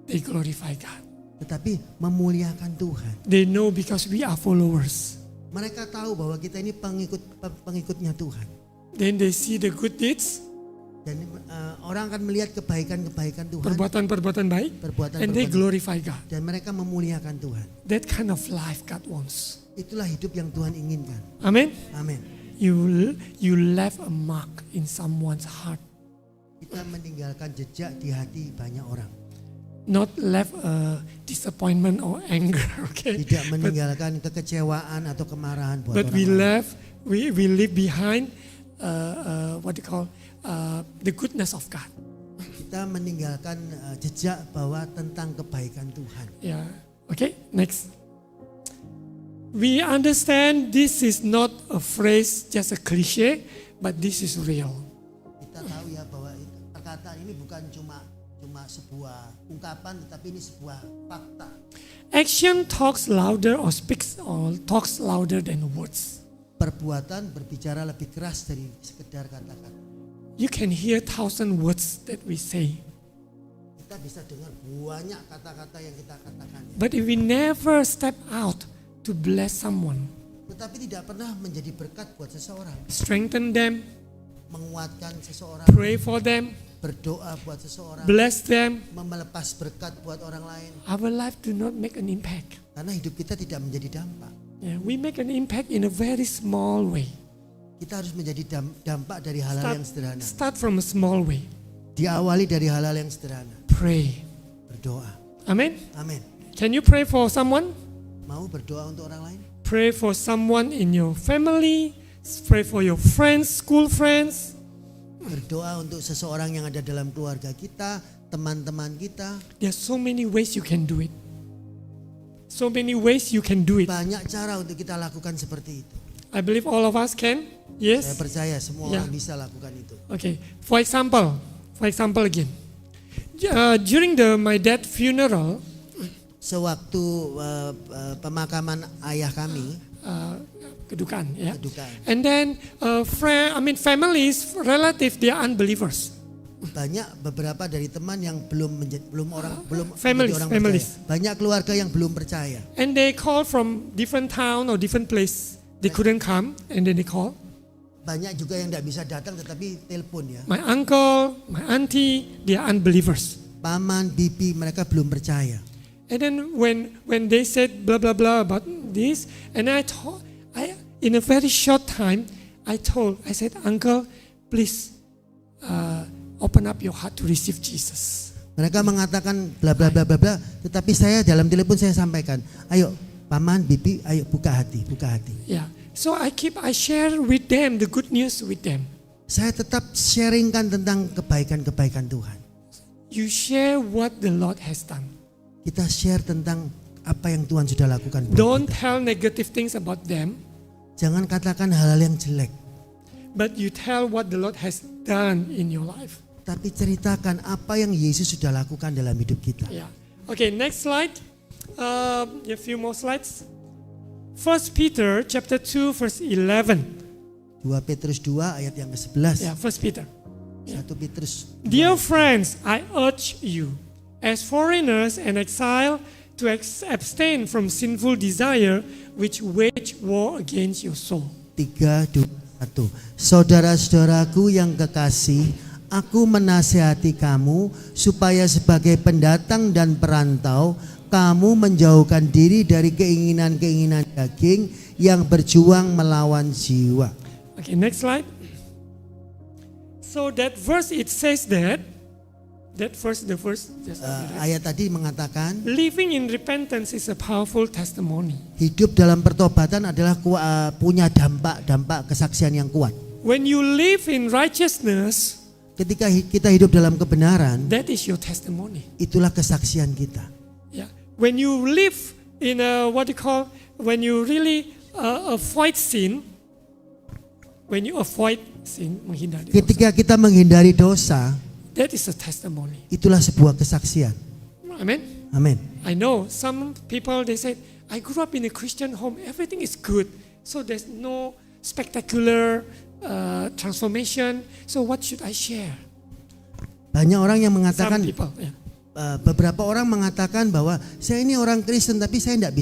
they glorify God. Tetapi memuliakan Tuhan. They know because we are followers. Mereka tahu bahwa kita ini pengikutnya Tuhan. Then they see the good deeds, Dan orang akan melihat kebaikan-kebaikan Tuhan. perbuatan-perbuatan baik, and they glorify God. Dan mereka memuliakan Tuhan. That kind of life God wants. Itulah hidup yang Tuhan inginkan. Amen. Amin. You left a mark in someone's heart, Kita meninggalkan jejak di hati banyak orang. not left a disappointment or anger. Okay. Tidak meninggalkan kekecewaan atau kemarahan buat But orang we lain. left. We leave behind the goodness of God. Kita meninggalkan jejak bahwa tentang kebaikan Tuhan. Yeah. Okay. Next. We understand this is not a phrase, just a cliche, but this is real. Kita tahu ya bahwa perkataan ini bukan cuma sebuah ungkapan, tetapi ini sebuah fakta. Action talks louder or speaks or talks louder than words. Perbuatan berbicara lebih keras dari sekedar kata-kata. You can hear 1,000 words that we say, Kita bisa dengar banyak kata-kata yang kita katakan, but if we never step out to bless someone, tetapi tidak pernah menjadi berkat buat seseorang, strengthen them, menguatkan seseorang, pray for them, berdoa buat seseorang, bless them, melepas berkat buat orang lain. our life do not make an impact. Karena hidup kita tidak menjadi dampak. Yeah, we make an impact in a very small way. Kita harus menjadi dampak dari hal-hal yang sederhana. Start from a small way. Diawali dari hal-hal yang sederhana. Pray. Berdoa. Amen. Amin. Can you pray for someone? Mau berdoa untuk orang lain? Pray for someone in your family. Pray for your friends, school friends. Berdoa untuk seseorang yang ada dalam keluarga kita, teman-teman kita. There are so many ways you can do it. So many ways you can do it. Banyak cara untuk kita lakukan seperti itu. I believe all of us can. Saya Yes. percaya semua Yeah. orang bisa lakukan itu. Okay. For example again. During my dad's funeral, Sewaktu pemakaman ayah kami, kedukaan, yeah. kedukaan. And then families, relatives, they are unbelievers. banyak beberapa dari teman yang belum Families, menjadi orang families. percaya. Banyak keluarga yang belum percaya. And they call from different town or different place. They couldn't come, and then they call. Banyak juga yang tidak bisa datang tetapi telepon ya. My uncle, my auntie, they are unbelievers. Paman, bibi mereka belum percaya. And then when they said blah blah blah about this, and in a very short time, I said, Uncle, please open up your heart to receive Jesus. Mereka mengatakan bla bla bla bla bla, tetapi saya dalam telepon saya sampaikan, ayo paman, bibi, ayo buka hati. Yeah. So I share with them the good news with them. Saya tetap sharingkan tentang kebaikan-kebaikan Tuhan. You share what the Lord has done. Kita share tentang apa yang Tuhan sudah lakukan buat Don't kita. tell negative things about them, Jangan katakan hal-hal yang jelek, but you tell what the Lord has done in your life. tapi ceritakan apa yang Yesus sudah lakukan dalam hidup kita. Yeah. Okay, next slide. A few more slides. 1 Peter chapter 2 verse 11. 2 Petrus 2 ayat yang ke-11. Yeah, 1 Peter. 1 Petrus. Dear friends, I urge you, as foreigners and exile, to abstain from sinful desire which wage war against your soul. 3, 2, 1. Saudara-saudaraku yang kekasih, aku menasihati kamu supaya sebagai pendatang dan perantau, kamu menjauhkan diri dari keinginan-keinginan daging yang berjuang melawan jiwa. Okay, next slide. So that verse it says the verse, just Ayat tadi mengatakan living in repentance is a powerful testimony. hidup dalam pertobatan adalah punya dampak kesaksian yang kuat. When you live in righteousness, Ketika kita hidup dalam kebenaran, that is your testimony. itulah kesaksian kita. Yeah. When you live in when you really avoid sin, menghindari dosa, Ketika kita menghindari dosa, that is a testimony. itulah sebuah kesaksian. Amen. Amin. I know some people, they said, I grew up in a Christian home, everything is good, so there's no spectacular transformation, so what should I share? Banyak orang yang Some mengatakan, people, yeah. beberapa orang mengatakan bahwa saya ini orang Kristen tapi saya tidak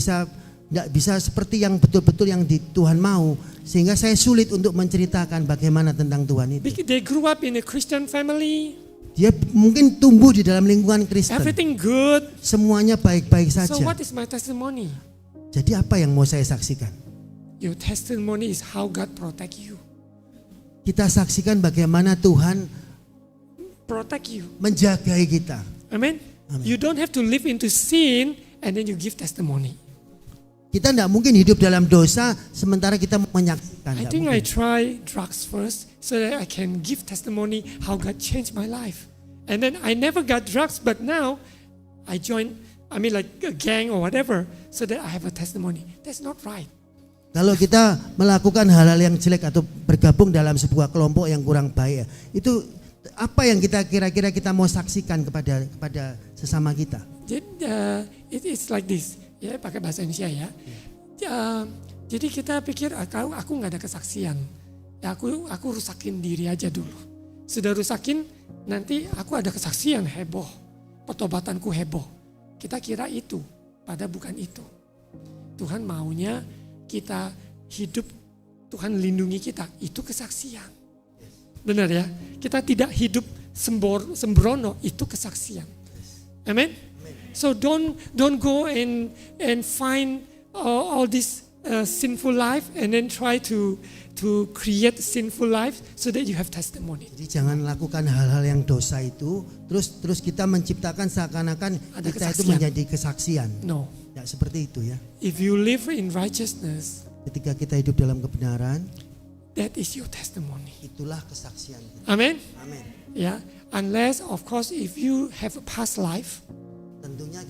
bisa seperti yang betul-betul yang Tuhan mau, sehingga saya sulit untuk menceritakan bagaimana tentang Tuhan itu. Because they grew up in a Christian family, Dia mungkin tumbuh di dalam lingkungan Kristen, everything good, semuanya baik-baik so saja. what is my testimony? Jadi apa yang mau saya saksikan? Your testimony is how God protect you. Kita saksikan bagaimana Tuhan Protect you. menjagai kita. Amen? Amen. You don't have to live into sin and then you give testimony. Kita tidak mungkin hidup dalam dosa sementara kita menyaksikan. I Tidak think I mungkin. try drugs first so that I can give testimony how God changed my life. And then I never got drugs, but now I joined, like a gang or whatever, so that I have a testimony. That's not right. Kalau kita melakukan hal-hal yang jelek atau bergabung dalam sebuah kelompok yang kurang baik, itu apa yang kita kira-kira kita mau saksikan kepada sesama kita? It's like this. Ya, pakai bahasa Indonesia ya. Jadi kita pikir aku nggak ada kesaksian. Ya, aku rusakin diri aja dulu. Sudah rusakin, nanti aku ada kesaksian heboh. Pertobatanku heboh. Kita kira itu, padahal bukan itu. Tuhan maunya kita hidup, Tuhan lindungi kita, itu kesaksian. Benar ya? Kita tidak hidup sembrono, itu kesaksian. Amen. So don't go and find all this sinful life and then try to create sinful life so that you have testimony. Jadi jangan lakukan hal-hal yang dosa itu, terus kita menciptakan seakan-akan Ada kita itu kesaksian. menjadi kesaksian. No. Ya seperti itu ya. If you live in righteousness, Ketika kita hidup dalam kebenaran, that is your testimony. itulah kesaksian kita. Amen. Amin. Yeah. Unless of course if you have a past life, Tentunya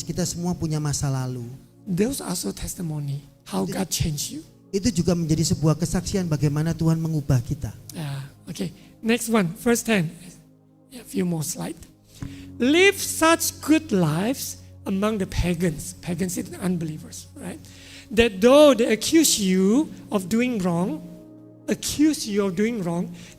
kita semua punya masa lalu. those are also testimony how God changed you. Itu juga menjadi sebuah kesaksian bagaimana Tuhan mengubah kita. Okay. Next one, verse 10. A few more slides. Live such good lives among the pagans. Pagans is unbelievers, right? That though they accuse you of doing wrong,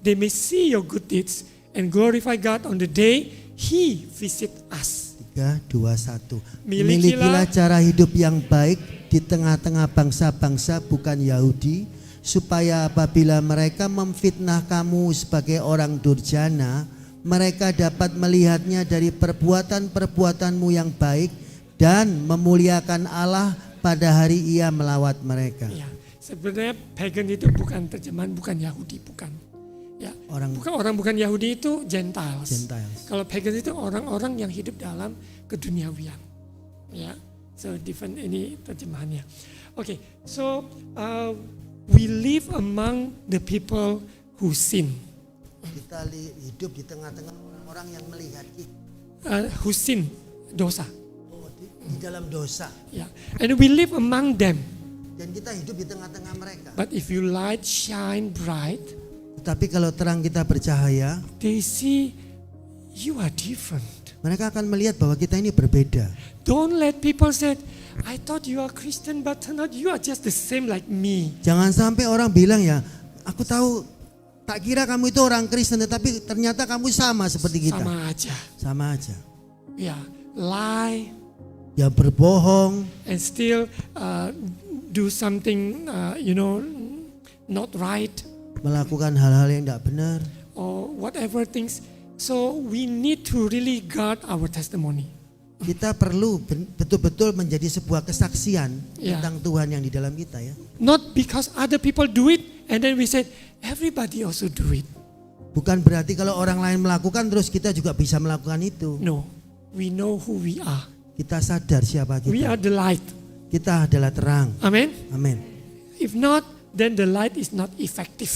they may see your good deeds and glorify God on the day He visit us. 3, 2, 1. Milikilah Milikilah cara hidup yang baik di tengah-tengah bangsa-bangsa bukan Yahudi, supaya apabila mereka memfitnah kamu sebagai orang durjana, mereka dapat melihatnya dari perbuatan-perbuatanmu yang baik dan memuliakan Allah pada hari Ia melawat mereka. Ya, sebenarnya pagan itu bukan terjemahan, bukan Yahudi, bukan. Ya, bukan Yahudi itu Gentiles. Kalau pagan itu orang-orang yang hidup dalam keduniawian. Ya, so different ini terjemahannya. Okay, so we live among the people who sin. Kita hidup di tengah-tengah orang-orang yang melihat kita. Who sin, dosa. Di dalam dosa. Yeah. And we live among them. Dan kita hidup di tengah-tengah mereka. But if you light shine bright, tapi kalau terang kita bercahaya, they see you are different. Mereka akan melihat bahwa kita ini berbeda. Don't let people say, I thought you are Christian, but turn out you are just the same like me. Jangan sampai orang bilang ya, aku tahu, tak kira kamu itu orang Kristen, tetapi ternyata kamu sama seperti kita. Sama aja. Ya, lie. Ya berbohong. And still do something, not right. Melakukan hal-hal yang tidak benar. Or whatever things. So we need to really guard our testimony. Kita perlu betul-betul menjadi sebuah kesaksian tentang Tuhan yang di dalam kita ya. Not because other people do it and then we said everybody also do it. Bukan berarti kalau orang lain melakukan terus kita juga bisa melakukan itu. No, we know who we are. Kita sadar siapa kita. We are the light. Kita adalah terang. Amen. Amen. If not, then the light is not effective.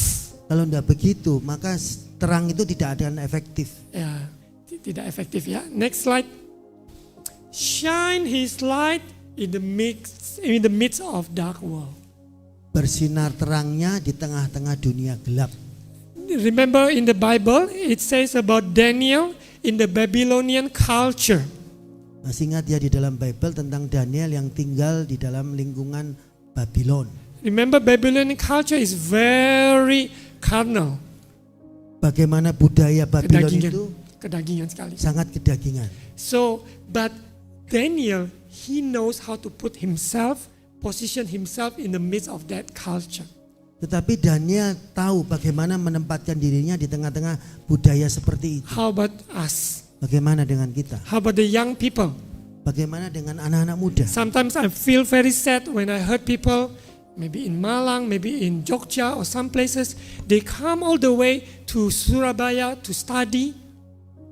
Kalau tidak begitu, maka terang itu tidak akan efektif. Ya, tidak efektif ya. Next slide. Shine His light in the midst of dark world. Bersinar terangnya di tengah-tengah dunia gelap. Remember in the Bible, it says about Daniel in the Babylonian culture. Masih ingat ya di dalam Bible tentang Daniel yang tinggal di dalam lingkungan Babylon. Remember Babylonian culture is very carnal. Bagaimana budaya Babylon itu kedagingan sekali. Sangat kedagingan. So, but Daniel, he knows how to position himself in the midst of that culture. Tetapi Daniel tahu bagaimana menempatkan dirinya di tengah-tengah budaya seperti itu. How about us? Bagaimana dengan kita? How about the young people? Bagaimana dengan anak-anak muda? Sometimes I feel very sad when I heard people, maybe in Malang, maybe in Jogja or some places, they come all the way to Surabaya to study.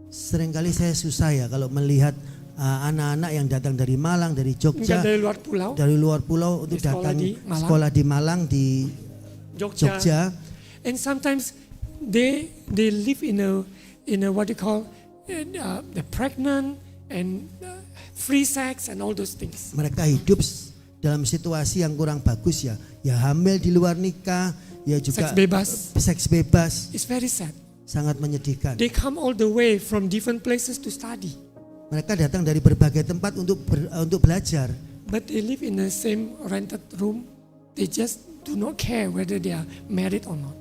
Seringkali saya susah ya kalau melihat anak-anak yang datang dari Malang, dari Jogja, dari luar pulau untuk datang sekolah di Malang, di Jogja. And sometimes they live in a what you call they're pregnant and free sex and all those things. Mereka hidup dalam situasi yang kurang bagus ya. Ya hamil di luar nikah, ya juga seks bebas. It's very sad. Sangat menyedihkan. They come all the way from different places to study. Mereka datang dari berbagai tempat untuk belajar. But they live in the same rented room. They just do not care whether they are married or not.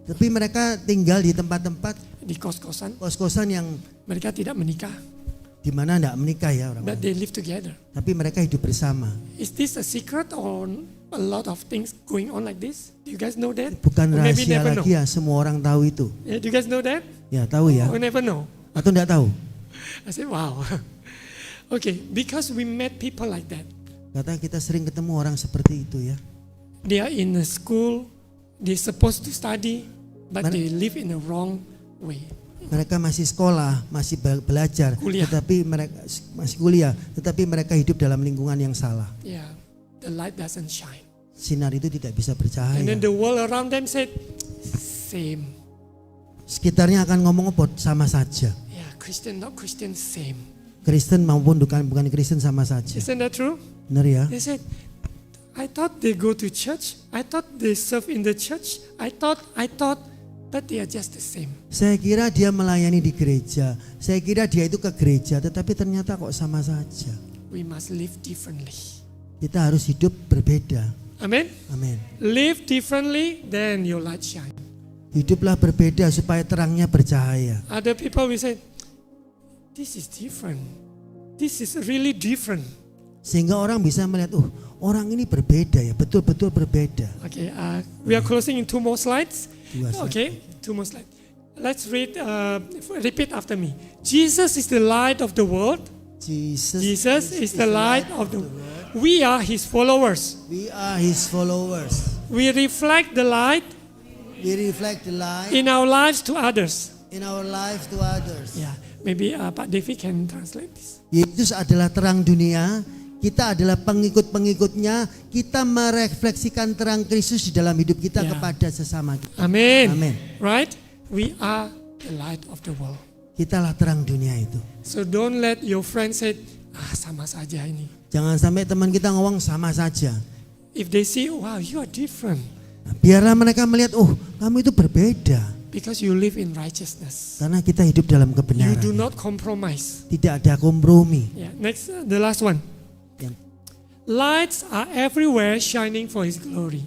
Tapi mereka tinggal di tempat-tempat di kos-kosan yang mereka tidak menikah. Di mana tidak menikah ya orang. But they live together. Tapi mereka hidup bersama. Is this a secret or a lot of things going on like this? Do you guys know that? Bukan rahasia lagi ya, semua orang tahu itu. Yeah, do you guys know that? Ya tahu ya. We never know. Atau tidak tahu? I said wow. Okay, because we met people like that. Kata kita sering ketemu orang seperti itu ya. They are in a school, they supposed to study, but they live in a wrong way. Mereka masih sekolah, masih belajar, tetapi mereka masih kuliah, tetapi mereka hidup dalam lingkungan yang salah. Yeah, the light doesn't shine. Sinar itu tidak bisa bercahaya. And then the world around them said, same. Sekitarnya akan ngomong apa? Sama saja. Yeah, Christian, not Christian, same. Kristen maupun bukan Kristen sama saja. Isn't that true? Benar ya? They said, I thought they go to church. I thought they serve in the church. I thought, but they are just the same. Saya kira dia melayani di gereja. Saya kira dia itu ke gereja, tetapi ternyata kok sama saja. We must live differently. Kita harus hidup berbeda. Amen. Amen. Live differently, then your light shine. Hiduplah berbeda supaya terangnya bercahaya. Other people will say, this is different. This is really different. Sehingga orang bisa melihat, orang ini berbeda ya, betul-betul berbeda. Okay, we are closing in 2 more slides. 2 slide. Okay, 2 more slides. Let's repeat after me. Jesus is the light of the world. Jesus is the light of the world. We are his followers. We are his followers. We reflect the light We reflect the light in our lives to others. in our life to others. Yeah, maybe Pak Devi can translate this. Yesus adalah terang dunia, kita adalah pengikut-pengikutnya, kita merefleksikan terang Kristus di dalam hidup kita Yeah. kepada sesama kita. Amen. Amen. Right? We are the light of the world. Kitalah terang dunia itu. So don't let your friend say, sama saja ini. Jangan sampai teman kita ngomong sama saja. If they see, wow, you are different. Nah, biarlah mereka melihat, kamu itu berbeda. Because you live in righteousness. Karena kita hidup dalam You kebenaran. do not compromise. Tidak ada kompromi. Yeah. Next, the last one. Yang Lights are everywhere shining for his glory.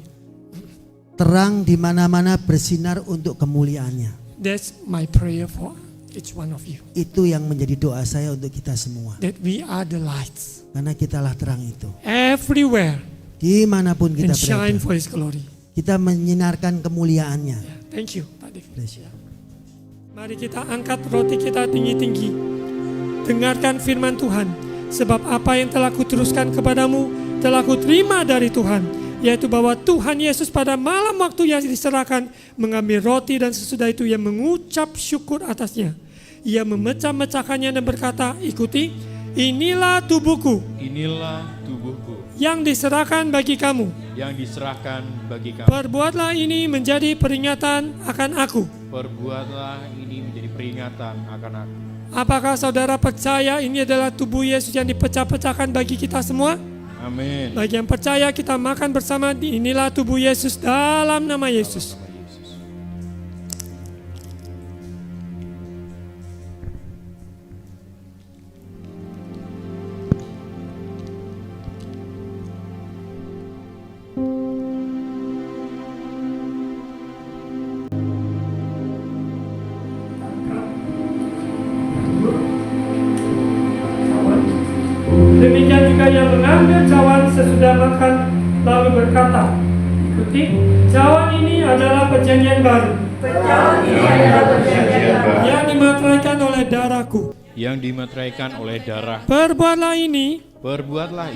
terang di mana-mana bersinar untuk kemuliaannya. That's my prayer for each one of you. Itu yang menjadi doa saya untuk kita semua. That we are the lights. Karena kitalah terang itu. Everywhere. Dimanapun kita And shine berada. for his glory. Kita menyinarkan kemuliaannya. Yeah. Thank you, Pak Devi. Bless you. Mari kita angkat roti kita tinggi-tinggi. Dengarkan firman Tuhan. Sebab apa yang telah kuteruskan kepadamu, telah kuterima dari Tuhan. Yaitu bahwa Tuhan Yesus pada malam waktu yang diserahkan, mengambil roti dan sesudah itu ia mengucap syukur atasnya. Ia memecah-mecahkannya dan berkata, ikuti, inilah tubuhku. Inilah tubuhku Yang diserahkan bagi kamu. yang diserahkan bagi kamu. Perbuatlah ini menjadi peringatan akan aku. Perbuatlah ini menjadi peringatan akan aku. Apakah saudara percaya ini adalah tubuh Yesus yang dipecah-pecahkan bagi kita semua? Amin. Bagi yang percaya kita makan bersama, inilah tubuh Yesus dalam nama Yesus. Demikian juga yang mengambil cawan sesudah makan lalu berkata, ikuti, cawan ini adalah perjanjian baru. Yang dimateraikan oleh darahku. Yang dimateraikan oleh darah. Perbuatlah ini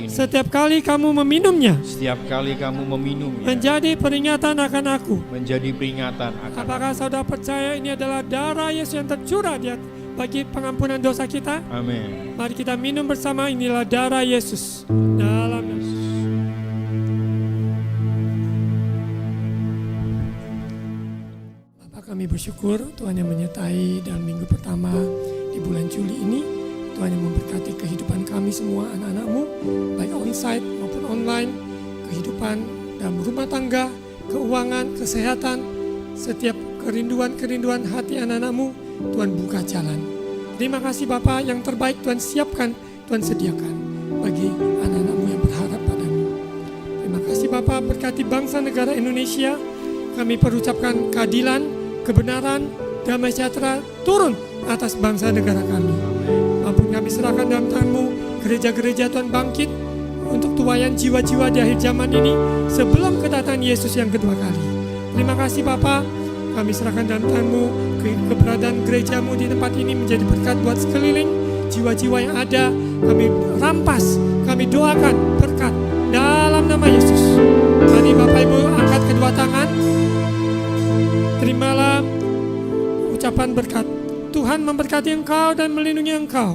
Setiap kali kamu meminumnya, setiap kali kamu meminumnya menjadi peringatan akan aku. menjadi peringatan akan Apakah saudara percaya ini adalah darah Yesus yang tercurah bagi pengampunan dosa kita? Amin. Mari kita minum bersama, inilah darah Yesus dalam nama Yesus. Bapak, kami bersyukur Tuhan yang menyertai dalam minggu pertama di bulan Juli ini. Tuhan yang memberkati kehidupan kami semua, anak-anak-Mu, baik onsite maupun online, kehidupan dalam rumah tangga, keuangan, kesehatan, setiap kerinduan-kerinduan hati anak-anak-Mu, Tuhan buka jalan. Terima kasih Bapa, yang terbaik Tuhan siapkan, Tuhan sediakan bagi anak-anak-Mu yang berharap padamu. Terima kasih Bapa, berkati bangsa negara Indonesia. Kami perucapkan keadilan, kebenaran, damai sejahtera turun atas bangsa negara kami. Ampun kami serahkan dalam tangan-Mu, gereja-gereja Tuhan bangkit untuk tuaian jiwa-jiwa di akhir zaman ini sebelum kedatangan Yesus yang kedua kali. Terima kasih Bapa, kami serahkan dalam tangan-Mu keberadaan gereja-Mu di tempat ini menjadi berkat buat sekeliling, jiwa-jiwa yang ada kami rampas, kami doakan berkat dalam nama Yesus. Mari Bapak Ibu angkat kedua tangan, terimalah ucapan berkat. Tuhan memberkati engkau dan melindungi engkau.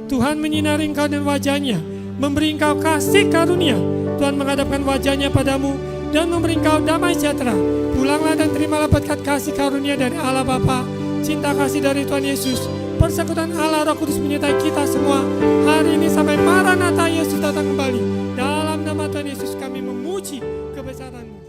Tuhan menyinari engkau dan wajahnya, memberi engkau kasih karunia. Tuhan menghadapkan wajahnya padamu dan memberi engkau damai sejahtera. Pulanglah dan terimalah berkat kasih karunia dari Allah Bapa, cinta kasih dari Tuhan Yesus, persekutuan Allah Roh Kudus menyertai kita semua hari ini sampai Maranatha Yesus datang kembali. Dalam nama Tuhan Yesus kami memuji kebesaran-Mu.